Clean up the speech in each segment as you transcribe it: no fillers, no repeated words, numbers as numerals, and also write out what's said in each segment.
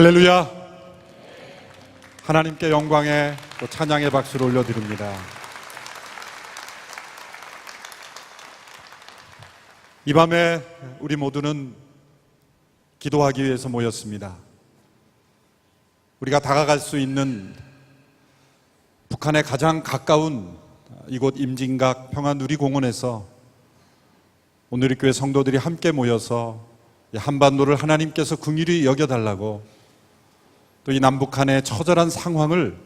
할렐루야. 하나님께 영광의 또 찬양의 박수를 올려드립니다. 이 밤에 우리 모두는 기도하기 위해서 모였습니다. 우리가 다가갈 수 있는 북한에 가장 가까운 이곳 임진각 평화누리공원에서 오늘 이 교회 성도들이 함께 모여서 한반도를 하나님께서 긍휼히 여겨달라고, 또 이 남북한의 처절한 상황을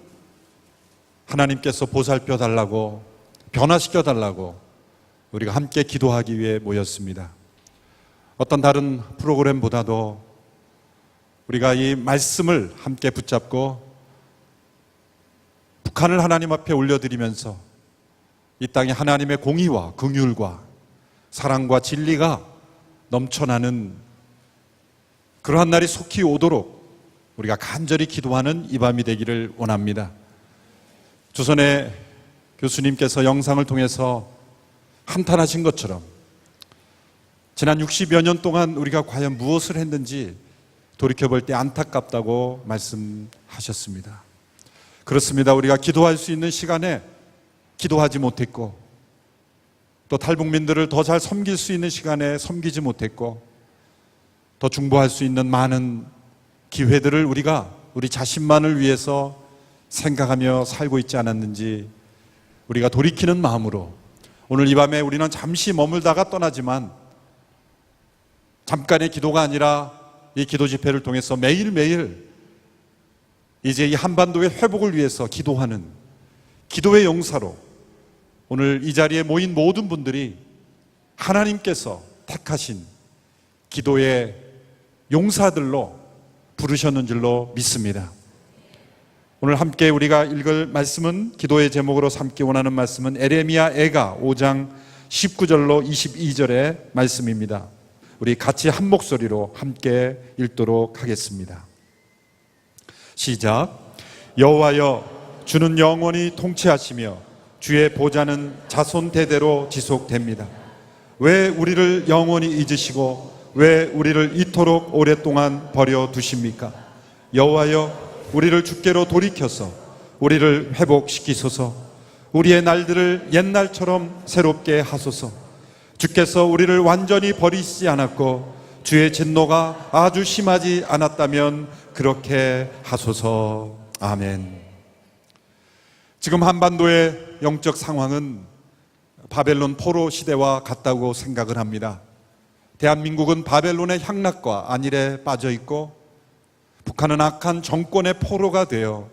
하나님께서 보살펴 달라고, 변화시켜 달라고 우리가 함께 기도하기 위해 모였습니다. 어떤 다른 프로그램보다도 우리가 이 말씀을 함께 붙잡고 북한을 하나님 앞에 올려드리면서 이 땅에 하나님의 공의와 긍휼과 사랑과 진리가 넘쳐나는 그러한 날이 속히 오도록 우리가 간절히 기도하는 이 밤이 되기를 원합니다. 조선의 교수님께서 영상을 통해서 한탄하신 것처럼 지난 60여 년 동안 우리가 과연 무엇을 했는지 돌이켜볼 때 안타깝다고 말씀하셨습니다. 그렇습니다. 우리가 기도할 수 있는 시간에 기도하지 못했고, 또 탈북민들을 더 잘 섬길 수 있는 시간에 섬기지 못했고, 더 중보할 수 있는 많은 기회들을 우리가 우리 자신만을 위해서 생각하며 살고 있지 않았는지 우리가 돌이키는 마음으로 오늘 이 밤에 우리는 잠시 머물다가 떠나지만 잠깐의 기도가 아니라 이 기도 집회를 통해서 매일매일 이제 이 한반도의 회복을 위해서 기도하는 기도의 용사로 오늘 이 자리에 모인 모든 분들이 하나님께서 택하신 기도의 용사들로 부르셨는 줄로 믿습니다. 오늘 함께 우리가 읽을 말씀은, 기도의 제목으로 삼기 원하는 말씀은 에레미야 애가 5장 19절로 22절의 말씀입니다. 우리 같이 한 목소리로 함께 읽도록 하겠습니다. 시작. 여호와여, 주는 영원히 통치하시며 주의 보좌는 자손 대대로 지속됩니다. 왜 우리를 영원히 잊으시고 왜 우리를 이토록 오랫동안 버려두십니까? 여호와여, 우리를 주께로 돌이켜서 우리를 회복시키소서. 우리의 날들을 옛날처럼 새롭게 하소서. 주께서 우리를 완전히 버리시지 않았고 주의 진노가 아주 심하지 않았다면 그렇게 하소서. 아멘. 지금 한반도의 영적 상황은 바벨론 포로 시대와 같다고 생각을 합니다. 대한민국은 바벨론의 향락과 안일에 빠져 있고, 북한은 악한 정권의 포로가 되어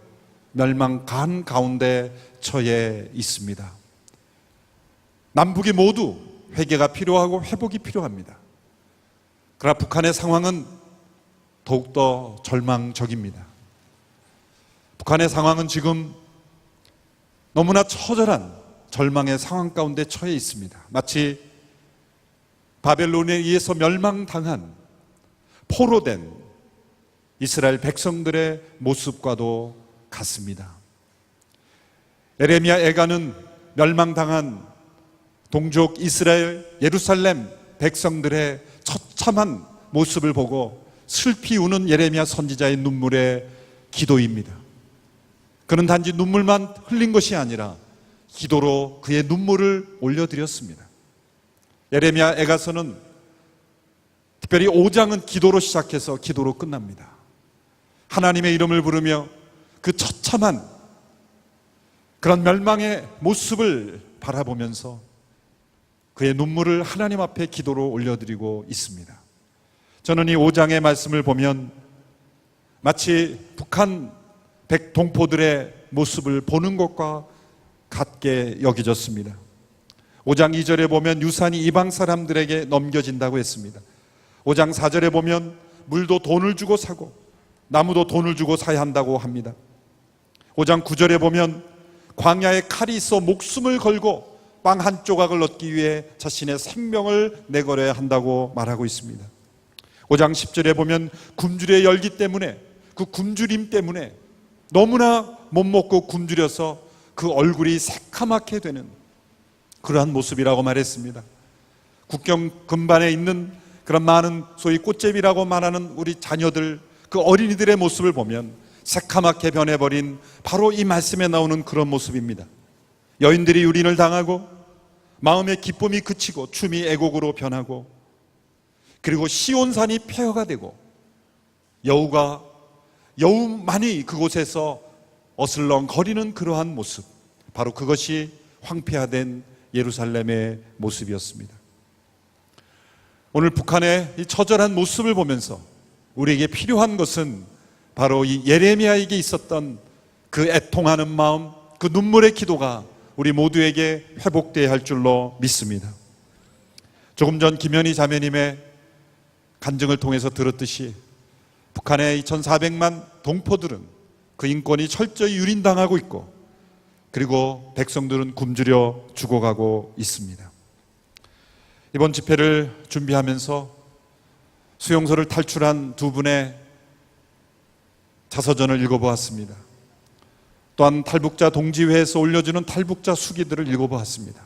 멸망간 가운데 처해 있습니다. 남북이 모두 회개가 필요하고 회복이 필요합니다. 그러나 북한의 상황은 더욱더 절망적입니다. 북한의 상황은 지금 너무나 처절한 절망의 상황 가운데 처해 있습니다. 마치 바벨론에 의해서 멸망당한 포로된 이스라엘 백성들의 모습과도 같습니다. 에레미야 애가는 멸망당한 동족 이스라엘 예루살렘 백성들의 처참한 모습을 보고 슬피 우는 예레미야 선지자의 눈물의 기도입니다. 그는 단지 눈물만 흘린 것이 아니라 기도로 그의 눈물을 올려드렸습니다. 예레미야 애가서는 특별히 5장은 기도로 시작해서 기도로 끝납니다. 하나님의 이름을 부르며 그 처참한 그런 멸망의 모습을 바라보면서 그의 눈물을 하나님 앞에 기도로 올려드리고 있습니다. 저는 이 5장의 말씀을 보면 마치 북한 백동포들의 모습을 보는 것과 같게 여겨졌습니다. 5장 2절에 보면 유산이 이방 사람들에게 넘겨진다고 했습니다. 5장 4절에 보면 물도 돈을 주고 사고 나무도 돈을 주고 사야 한다고 합니다. 5장 9절에 보면 광야에 칼이 있어 목숨을 걸고 빵 한 조각을 얻기 위해 자신의 생명을 내걸어야 한다고 말하고 있습니다. 5장 10절에 보면 굶주려 열기 때문에, 그 굶주림 때문에 너무나 못 먹고 굶주려서 그 얼굴이 새카맣게 되는 그러한 모습이라고 말했습니다. 국경 근반에 있는 그런 많은 소위 꽃제비라고 말하는 우리 자녀들, 그 어린이들의 모습을 보면 새카맣게 변해버린 바로 이 말씀에 나오는 그런 모습입니다. 여인들이 유린을 당하고 마음의 기쁨이 그치고 춤이 애곡으로 변하고, 그리고 시온산이 폐허가 되고 여우만이 그곳에서 어슬렁거리는 그러한 모습, 바로 그것이 황폐화된 예루살렘의 모습이었습니다. 오늘 북한의 이 처절한 모습을 보면서 우리에게 필요한 것은 바로 이 예레미야에게 있었던 그 애통하는 마음, 그 눈물의 기도가 우리 모두에게 회복되어야 할 줄로 믿습니다. 조금 전 김현희 자매님의 간증을 통해서 들었듯이 북한의 2,400만 동포들은 그 인권이 철저히 유린당하고 있고, 그리고 백성들은 굶주려 죽어가고 있습니다. 이번 집회를 준비하면서 수용소를 탈출한 두 분의 자서전을 읽어보았습니다. 또한 탈북자 동지회에서 올려주는 탈북자 수기들을 읽어보았습니다.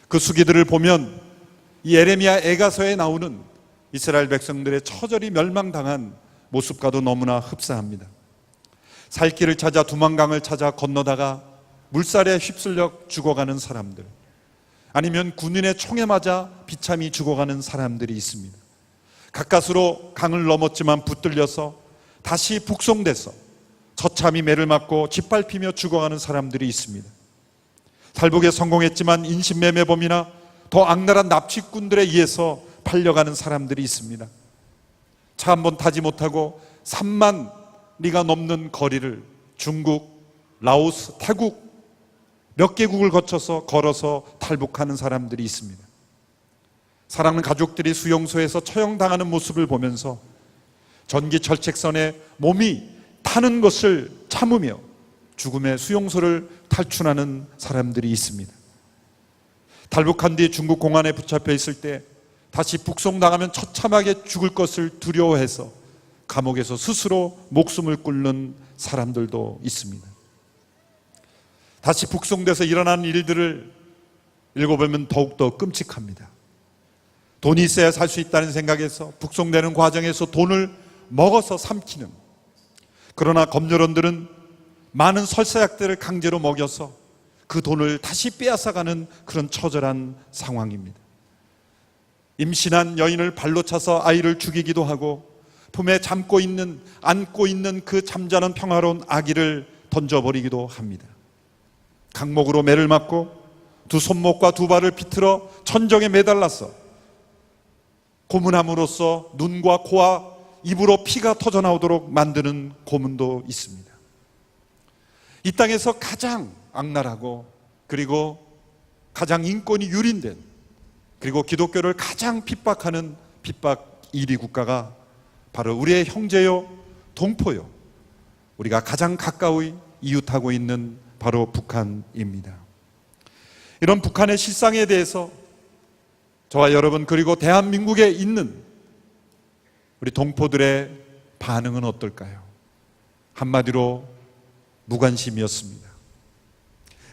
그 수기들을 보면 이 예레미야 애가서에 나오는 이스라엘 백성들의 처절히 멸망당한 모습과도 너무나 흡사합니다. 살 길을 찾아 두만강을 찾아 건너다가 물살에 휩쓸려 죽어가는 사람들, 아니면 군인의 총에 맞아 비참히 죽어가는 사람들이 있습니다. 가까스로 강을 넘었지만 붙들려서 다시 북송돼서 처참히 매를 맞고 짓밟히며 죽어가는 사람들이 있습니다. 탈북에 성공했지만 인신매매범이나 더 악랄한 납치꾼들에 의해서 팔려가는 사람들이 있습니다. 차 한 번 타지 못하고 3만 리가 넘는 거리를 중국, 라오스, 태국 몇 개국을 거쳐서 걸어서 탈북하는 사람들이 있습니다. 사랑하는 가족들이 수용소에서 처형당하는 모습을 보면서 전기철책선에 몸이 타는 것을 참으며 죽음의 수용소를 탈출하는 사람들이 있습니다. 탈북한 뒤 중국 공안에 붙잡혀 있을 때 다시 북송당하면 처참하게 죽을 것을 두려워해서 감옥에서 스스로 목숨을 끊는 사람들도 있습니다. 다시 북송돼서 일어나는 일들을 읽어보면 더욱더 끔찍합니다. 돈이 있어야 살 수 있다는 생각에서 북송되는 과정에서 돈을 먹어서 삼키는, 그러나 검열원들은 많은 설사약들을 강제로 먹여서 그 돈을 다시 빼앗아가는 그런 처절한 상황입니다. 임신한 여인을 발로 차서 아이를 죽이기도 하고, 품에 안고 있는 그 잠자는 평화로운 아기를 던져버리기도 합니다. 강목으로 매를 맞고 두 손목과 두 발을 비틀어 천정에 매달라서 고문함으로써 눈과 코와 입으로 피가 터져나오도록 만드는 고문도 있습니다. 이 땅에서 가장 악랄하고, 그리고 가장 인권이 유린된, 그리고 기독교를 가장 핍박하는 핍박 1위 국가가 바로 우리의 형제요 동포요, 우리가 가장 가까이 이웃하고 있는 바로 북한입니다. 이런 북한의 실상에 대해서 저와 여러분, 그리고 대한민국에 있는 우리 동포들의 반응은 어떨까요? 한마디로 무관심이었습니다.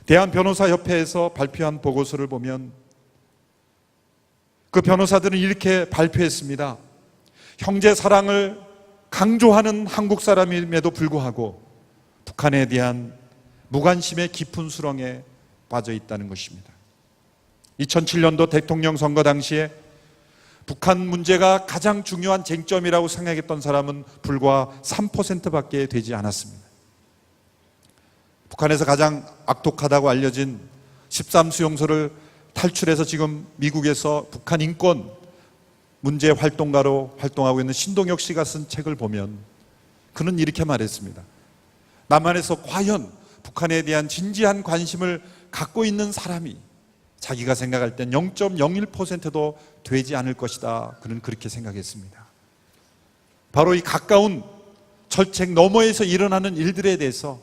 대한변호사협회에서 발표한 보고서를 보면 그 변호사들은 이렇게 발표했습니다. 형제 사랑을 강조하는 한국 사람임에도 불구하고 북한에 대한 무관심의 깊은 수렁에 빠져 있다는 것입니다. 2007년도 대통령 선거 당시에 북한 문제가 가장 중요한 쟁점이라고 생각했던 사람은 불과 3%밖에 되지 않았습니다. 북한에서 가장 악독하다고 알려진 13수용소를 탈출해서 지금 미국에서 북한 인권 문제 활동가로 활동하고 있는 신동혁 씨가 쓴 책을 보면 그는 이렇게 말했습니다. 남한에서 과연 북한에 대한 진지한 관심을 갖고 있는 사람이 자기가 생각할 땐 0.01%도 되지 않을 것이다. 그는 그렇게 생각했습니다. 바로 이 가까운 철책 너머에서 일어나는 일들에 대해서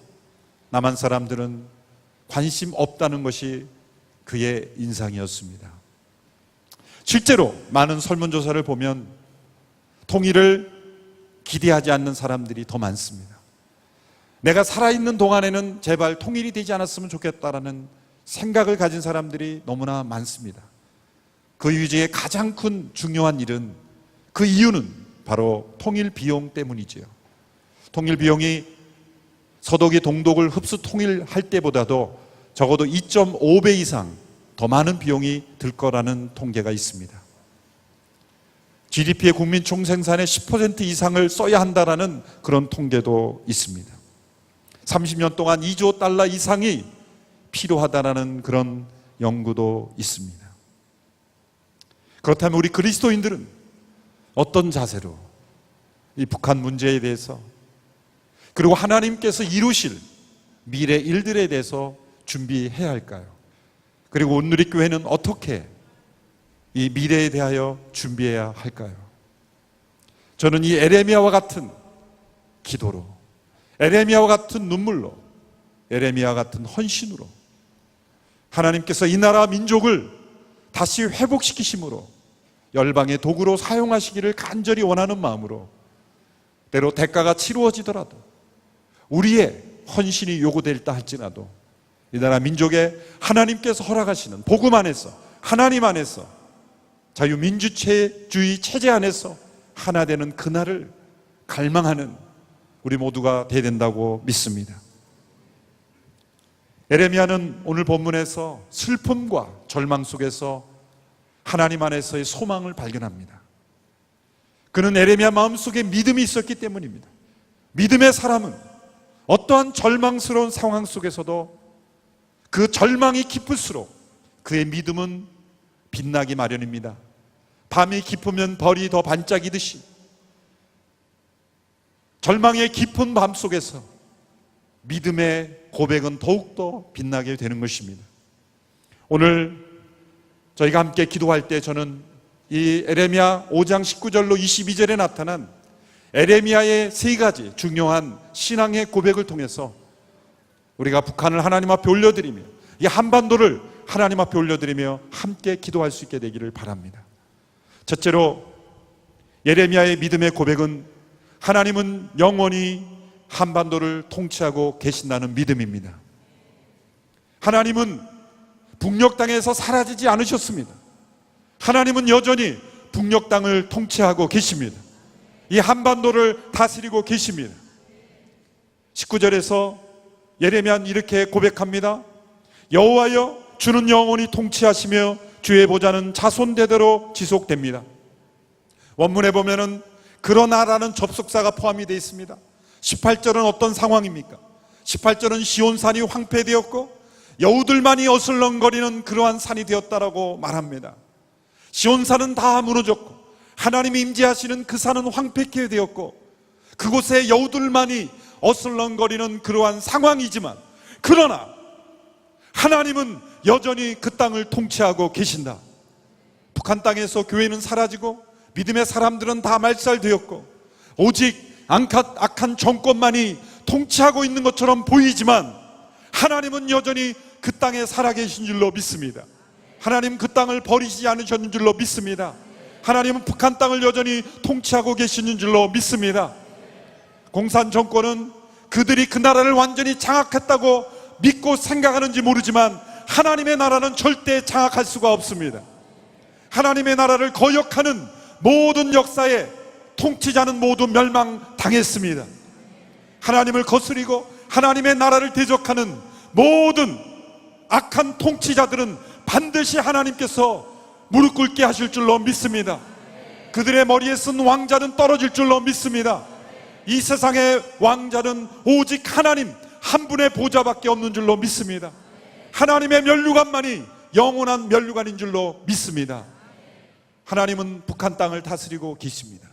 남한 사람들은 관심 없다는 것이 그의 인상이었습니다. 실제로 많은 설문조사를 보면 통일을 기대하지 않는 사람들이 더 많습니다. 내가 살아있는 동안에는 제발 통일이 되지 않았으면 좋겠다라는 생각을 가진 사람들이 너무나 많습니다. 그 유지의 가장 큰 중요한 일은, 그 이유는 바로 통일 비용 때문이지요. 통일 비용이 서독이 동독을 흡수 통일할 때보다도 적어도 2.5배 이상 더 많은 비용이 들 거라는 통계가 있습니다. GDP의 국민 총생산의 10% 이상을 써야 한다라는 그런 통계도 있습니다. 30년 동안 2조 달러 이상이 필요하다라는 그런 연구도 있습니다. 그렇다면 우리 그리스도인들은 어떤 자세로 이 북한 문제에 대해서, 그리고 하나님께서 이루실 미래 일들에 대해서 준비해야 할까요? 그리고 온누리교회는 어떻게 이 미래에 대하여 준비해야 할까요? 저는 이 에레미야와 같은 기도로, 에레미야와 같은 눈물로, 에레미야와 같은 헌신으로 하나님께서 이 나라 민족을 다시 회복시키심으로 열방의 도구로 사용하시기를 간절히 원하는 마음으로, 때로 대가가 치루어지더라도 우리의 헌신이 요구될다 할지라도 이 나라 민족에 하나님께서 허락하시는 복음 안에서, 하나님 안에서, 자유민주주의 체제 안에서 하나 되는 그날을 갈망하는 우리 모두가 되어야 된다고 믿습니다. 에레미야는 오늘 본문에서 슬픔과 절망 속에서 하나님 안에서의 소망을 발견합니다. 그는 에레미야 마음속에 믿음이 있었기 때문입니다. 믿음의 사람은 어떠한 절망스러운 상황 속에서도 그 절망이 깊을수록 그의 믿음은 빛나기 마련입니다. 밤이 깊으면 별이 더 반짝이듯이 절망의 깊은 밤 속에서 믿음의 고백은 더욱더 빛나게 되는 것입니다. 오늘 저희가 함께 기도할 때 저는 이 에레미야 5장 19절로 22절에 나타난 에레미야의 세 가지 중요한 신앙의 고백을 통해서 우리가 북한을 하나님 앞에 올려드리며 이 한반도를 하나님 앞에 올려드리며 함께 기도할 수 있게 되기를 바랍니다. 첫째로 예레미야의 믿음의 고백은 하나님은 영원히 한반도를 통치하고 계신다는 믿음입니다. 하나님은 북녘 땅에서 사라지지 않으셨습니다. 하나님은 여전히 북녘 땅을 통치하고 계십니다. 이 한반도를 다스리고 계십니다. 19절에서 예레미야는 이렇게 고백합니다. 여호와여, 주는 영원히 통치하시며 주의 보좌는 자손대대로 지속됩니다. 원문에 보면은 그러나라는 접속사가 포함이 되어 있습니다. 18절은 어떤 상황입니까? 18절은 시온산이 황폐되었고 여우들만이 어슬렁거리는 그러한 산이 되었다라고 말합니다. 시온산은 다 무너졌고 하나님이 임재하시는 그 산은 황폐케 되었고 그곳에 여우들만이 어슬렁거리는 그러한 상황이지만, 그러나 하나님은 여전히 그 땅을 통치하고 계신다. 북한 땅에서 교회는 사라지고 믿음의 사람들은 다 말살되었고 오직 악한 정권만이 통치하고 있는 것처럼 보이지만 하나님은 여전히 그 땅에 살아계신 줄로 믿습니다. 하나님 그 땅을 버리지 않으셨는 줄로 믿습니다. 하나님은 북한 땅을 여전히 통치하고 계시는 줄로 믿습니다. 공산 정권은 그들이 그 나라를 완전히 장악했다고 믿고 생각하는지 모르지만 하나님의 나라는 절대 장악할 수가 없습니다. 하나님의 나라를 거역하는 모든 역사에 통치자는 모두 멸망당했습니다. 하나님을 거스리고 하나님의 나라를 대적하는 모든 악한 통치자들은 반드시 하나님께서 무릎 꿇게 하실 줄로 믿습니다. 그들의 머리에 쓴 왕자는 떨어질 줄로 믿습니다. 이 세상의 왕자는 오직 하나님 한 분의 보좌밖에 없는 줄로 믿습니다. 하나님의 면류관만이 영원한 면류관인 줄로 믿습니다. 하나님은 북한 땅을 다스리고 계십니다.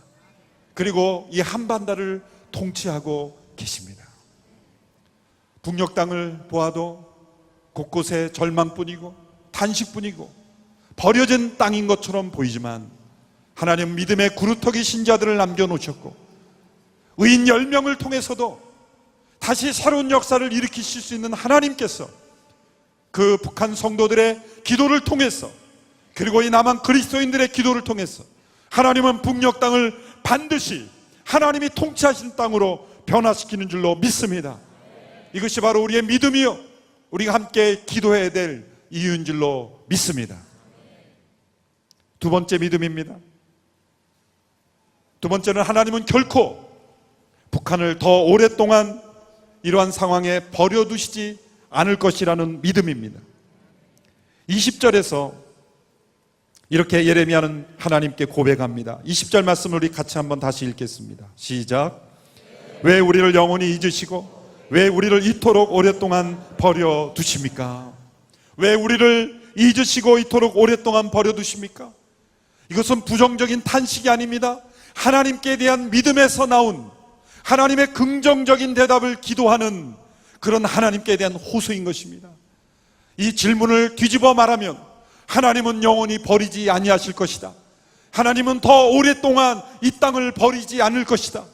그리고 이 한반도를 통치하고 계십니다. 북녘 땅을 보아도 곳곳에 절망뿐이고 탄식뿐이고 버려진 땅인 것처럼 보이지만 하나님 믿음의 구루터기 자들을 남겨놓으셨고 의인 10명을 통해서도 다시 새로운 역사를 일으키실 수 있는 하나님께서 그 북한 성도들의 기도를 통해서, 그리고 이 남한 그리스도인들의 기도를 통해서 하나님은 북녘 땅을 반드시 하나님이 통치하신 땅으로 변화시키는 줄로 믿습니다. 이것이 바로 우리의 믿음이요 우리가 함께 기도해야 될 이유인 줄로 믿습니다. 두 번째 믿음입니다. 두 번째는 하나님은 결코 북한을 더 오랫동안 이러한 상황에 버려두시지 않을 것이라는 믿음입니다. 20절에서 이렇게 예레미야는 하나님께 고백합니다. 20절 말씀을 우리 같이 한번 다시 읽겠습니다. 시작. 왜 우리를 영원히 잊으시고 왜 우리를 이토록 오랫동안 버려두십니까? 왜 우리를 잊으시고 이토록 오랫동안 버려두십니까? 이것은 부정적인 탄식이 아닙니다. 하나님께 대한 믿음에서 나온 하나님의 긍정적인 대답을 기도하는 그런 하나님께 대한 호소인 것입니다. 이 질문을 뒤집어 말하면 하나님은 영원히 버리지 아니하실 것이다. 하나님은 더 오랫동안 이 땅을 버리지 않을 것이다.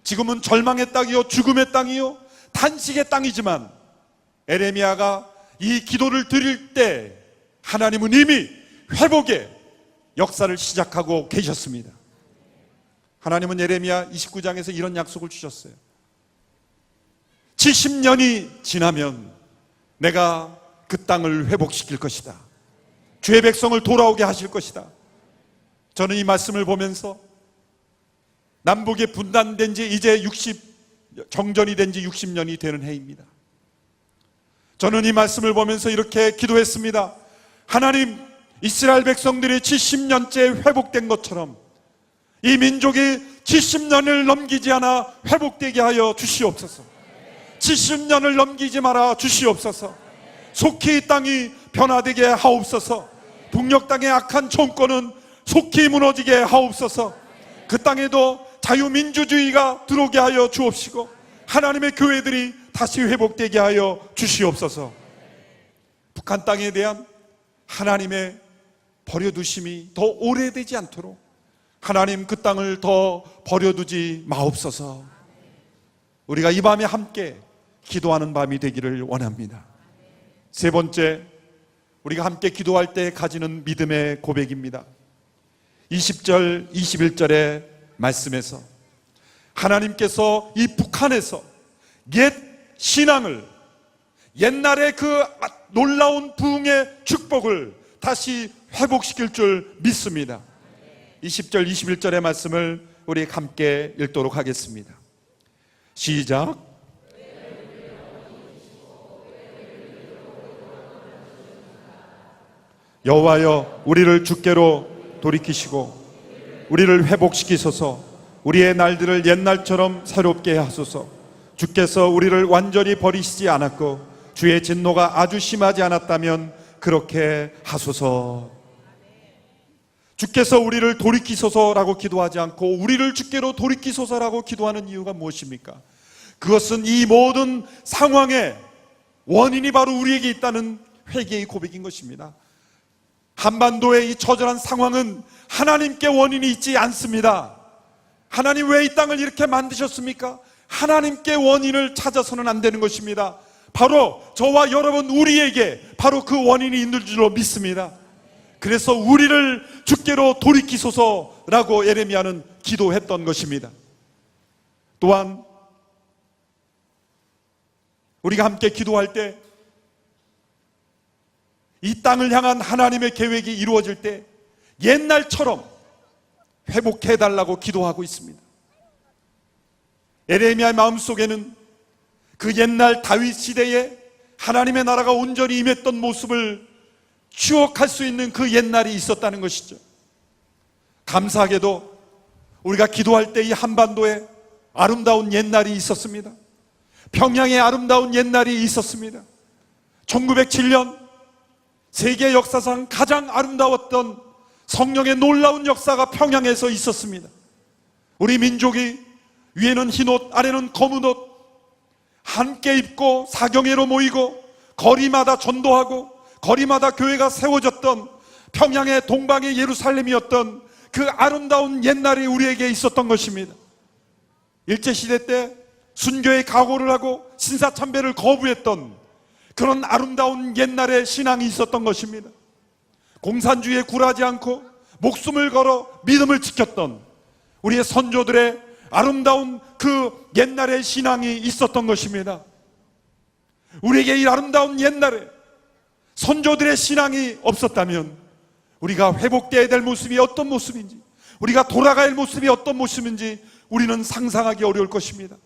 지금은 절망의 땅이요 죽음의 땅이요 탄식의 땅이지만 에레미야가 이 기도를 드릴 때 하나님은 이미 회복의 역사를 시작하고 계셨습니다. 하나님은 예레미야 29장에서 이런 약속을 주셨어요. 70년이 지나면 내가 그 땅을 회복시킬 것이다. 주의 백성을 돌아오게 하실 것이다. 저는 이 말씀을 보면서 남북이 분단된 지 이제 정전이 된 지 60년이 되는 해입니다. 저는 이 말씀을 보면서 이렇게 기도했습니다. 하나님, 이스라엘 백성들이 70년째 회복된 것처럼 이 민족이 70년을 넘기지 않아 회복되게 하여 주시옵소서. 70년을 넘기지 말아 주시옵소서. 속히 이 땅이 변화되게 하옵소서. 북녘 땅의 악한 정권은 속히 무너지게 하옵소서. 그 땅에도 자유민주주의가 들어오게 하여 주옵시고 하나님의 교회들이 다시 회복되게 하여 주시옵소서. 북한 땅에 대한 하나님의 버려두심이 더 오래되지 않도록 하나님 그 땅을 더 버려두지 마옵소서. 우리가 이 밤에 함께 기도하는 밤이 되기를 원합니다. 세 번째, 우리가 함께 기도할 때 가지는 믿음의 고백입니다. 20절, 21절의 말씀에서 하나님께서 이 북한에서 옛 신앙을, 옛날의 그 놀라운 부흥의 축복을 다시 회복시킬 줄 믿습니다. 20절, 21절의 말씀을 우리 함께 읽도록 하겠습니다. 시작. 여호와여, 우리를 주께로 돌이키시고 우리를 회복시키소서. 우리의 날들을 옛날처럼 새롭게 하소서. 주께서 우리를 완전히 버리시지 않았고 주의 진노가 아주 심하지 않았다면 그렇게 하소서. 주께서 우리를 돌이키소서라고 기도하지 않고 우리를 주께로 돌이키소서라고 기도하는 이유가 무엇입니까? 그것은 이 모든 상황의 원인이 바로 우리에게 있다는 회개의 고백인 것입니다. 한반도의 이 처절한 상황은 하나님께 원인이 있지 않습니다. 하나님 왜 이 땅을 이렇게 만드셨습니까? 하나님께 원인을 찾아서는 안 되는 것입니다. 바로 저와 여러분 우리에게 바로 그 원인이 있는 줄로 믿습니다. 그래서 우리를 주께로 돌이키소서라고 예레미야는 기도했던 것입니다. 또한 우리가 함께 기도할 때 이 땅을 향한 하나님의 계획이 이루어질 때 옛날처럼 회복해달라고 기도하고 있습니다. 예레미야의 마음속에는 그 옛날 다윗 시대에 하나님의 나라가 온전히 임했던 모습을 추억할 수 있는 그 옛날이 있었다는 것이죠. 감사하게도 우리가 기도할 때 이 한반도에 아름다운 옛날이 있었습니다. 평양에 아름다운 옛날이 있었습니다. 1907년 세계 역사상 가장 아름다웠던 성령의 놀라운 역사가 평양에서 있었습니다. 우리 민족이 위에는 흰옷, 아래는 검은 옷 함께 입고 사경회로 모이고 거리마다 전도하고 거리마다 교회가 세워졌던 평양의 동방의 예루살렘이었던 그 아름다운 옛날이 우리에게 있었던 것입니다. 일제시대 때 순교의 각오를 하고 신사참배를 거부했던 그런 아름다운 옛날의 신앙이 있었던 것입니다. 공산주의에 굴하지 않고 목숨을 걸어 믿음을 지켰던 우리의 선조들의 아름다운 그 옛날의 신앙이 있었던 것입니다. 우리에게 이 아름다운 옛날에 선조들의 신앙이 없었다면 우리가 회복되어야 될 모습이 어떤 모습인지, 우리가 돌아갈 모습이 어떤 모습인지 우리는 상상하기 어려울 것입니다.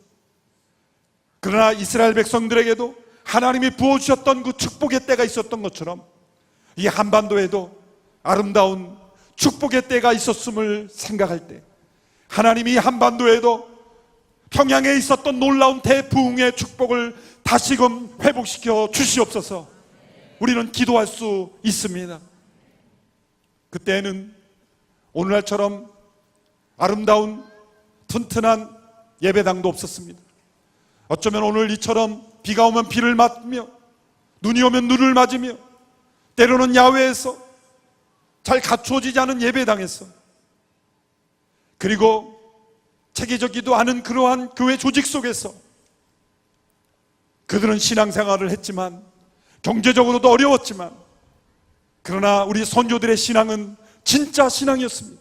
그러나 이스라엘 백성들에게도 하나님이 부어주셨던 그 축복의 때가 있었던 것처럼 이 한반도에도 아름다운 축복의 때가 있었음을 생각할 때, 하나님이 한반도에도 평양에 있었던 놀라운 대부흥의 축복을 다시금 회복시켜 주시옵소서. 우리는 기도할 수 있습니다. 그때는 오늘날처럼 아름다운 튼튼한 예배당도 없었습니다. 어쩌면 오늘 이처럼 비가 오면 비를 맞으며 눈이 오면 눈을 맞으며 때로는 야외에서 잘 갖추어지지 않은 예배당에서, 그리고 체계적이지도 않은 그러한 교회 조직 속에서 그들은 신앙생활을 했지만, 경제적으로도 어려웠지만, 그러나 우리 선조들의 신앙은 진짜 신앙이었습니다.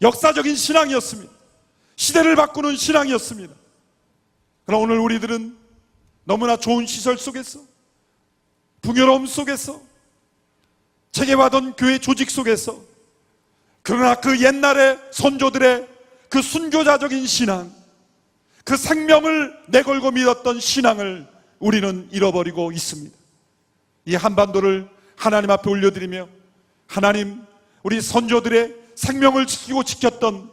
역사적인 신앙이었습니다. 시대를 바꾸는 신앙이었습니다. 그러나 오늘 우리들은 너무나 좋은 시설 속에서, 풍요로움 속에서, 체계받은 교회 조직 속에서, 그러나 그 옛날의 선조들의 그 순교자적인 신앙, 그 생명을 내걸고 믿었던 신앙을 우리는 잃어버리고 있습니다. 이 한반도를 하나님 앞에 올려드리며, 하나님, 우리 선조들의 생명을 지키고 지켰던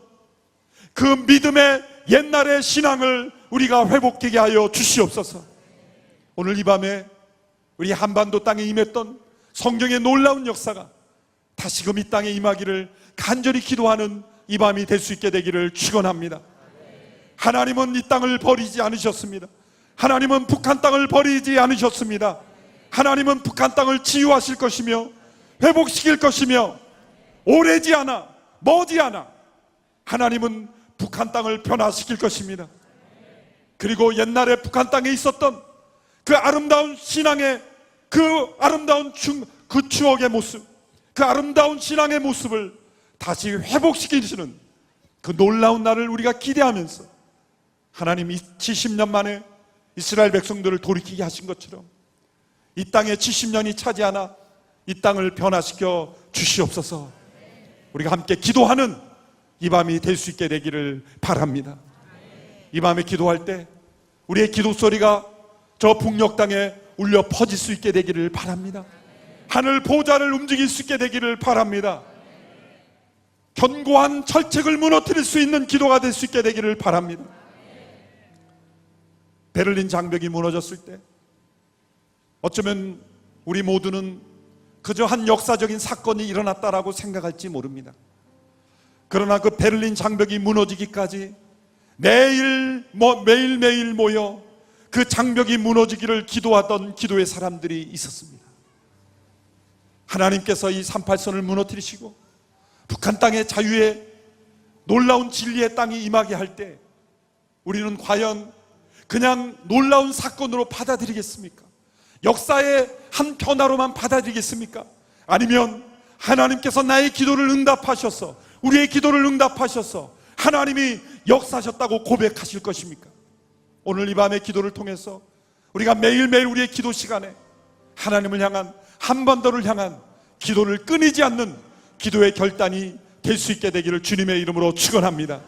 그 믿음의 옛날의 신앙을 우리가 회복하게 하여 주시옵소서. 오늘 이 밤에 우리 한반도 땅에 임했던 성경의 놀라운 역사가 다시금 이 땅에 임하기를 간절히 기도하는 이 밤이 될 수 있게 되기를 축원합니다. 하나님은 이 땅을 버리지 않으셨습니다. 하나님은 북한 땅을 버리지 않으셨습니다. 하나님은 북한 땅을 치유하실 것이며 회복시킬 것이며, 오래지 않아 머지 않아 하나님은 북한 땅을 변화시킬 것입니다. 그리고 옛날에 북한 땅에 있었던 그 아름다운 신앙의 그 아름다운 그 추억의 모습, 그 아름다운 신앙의 모습을 다시 회복시키시는 그 놀라운 날을 우리가 기대하면서, 하나님이 70년 만에 이스라엘 백성들을 돌이키게 하신 것처럼 이 땅에 70년이 차지하나 이 땅을 변화시켜 주시옵소서. 우리가 함께 기도하는 이 밤이 될 수 있게 되기를 바랍니다. 이 밤에 기도할 때 우리의 기도 소리가 저 북녘 땅에 울려 퍼질 수 있게 되기를 바랍니다. 하늘 보좌를 움직일 수 있게 되기를 바랍니다. 견고한 철책을 무너뜨릴 수 있는 기도가 될 수 있게 되기를 바랍니다. 베를린 장벽이 무너졌을 때 어쩌면 우리 모두는 그저 한 역사적인 사건이 일어났다라고 생각할지 모릅니다. 그러나 그 베를린 장벽이 무너지기까지 매일매일 모여 그 장벽이 무너지기를 기도하던 기도의 사람들이 있었습니다. 하나님께서 이 38선을 무너뜨리시고 북한 땅의 자유의 놀라운 진리의 땅이 임하게 할 때 우리는 과연 그냥 놀라운 사건으로 받아들이겠습니까? 역사의 한 변화로만 받아들이겠습니까? 아니면 하나님께서 나의 기도를 응답하셔서, 우리의 기도를 응답하셔서 하나님이 역사하셨다고 고백하실 것입니까? 오늘 이 밤의 기도를 통해서 우리가 매일매일 우리의 기도 시간에 하나님을 향한, 한반도를 향한 기도를 끊이지 않는 기도의 결단이 될 수 있게 되기를 주님의 이름으로 축원합니다.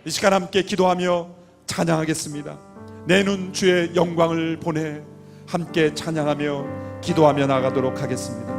이 시간 함께 기도하며 찬양하겠습니다. 내 눈 주의 영광을 보내 함께 찬양하며 기도하며 나가도록 하겠습니다.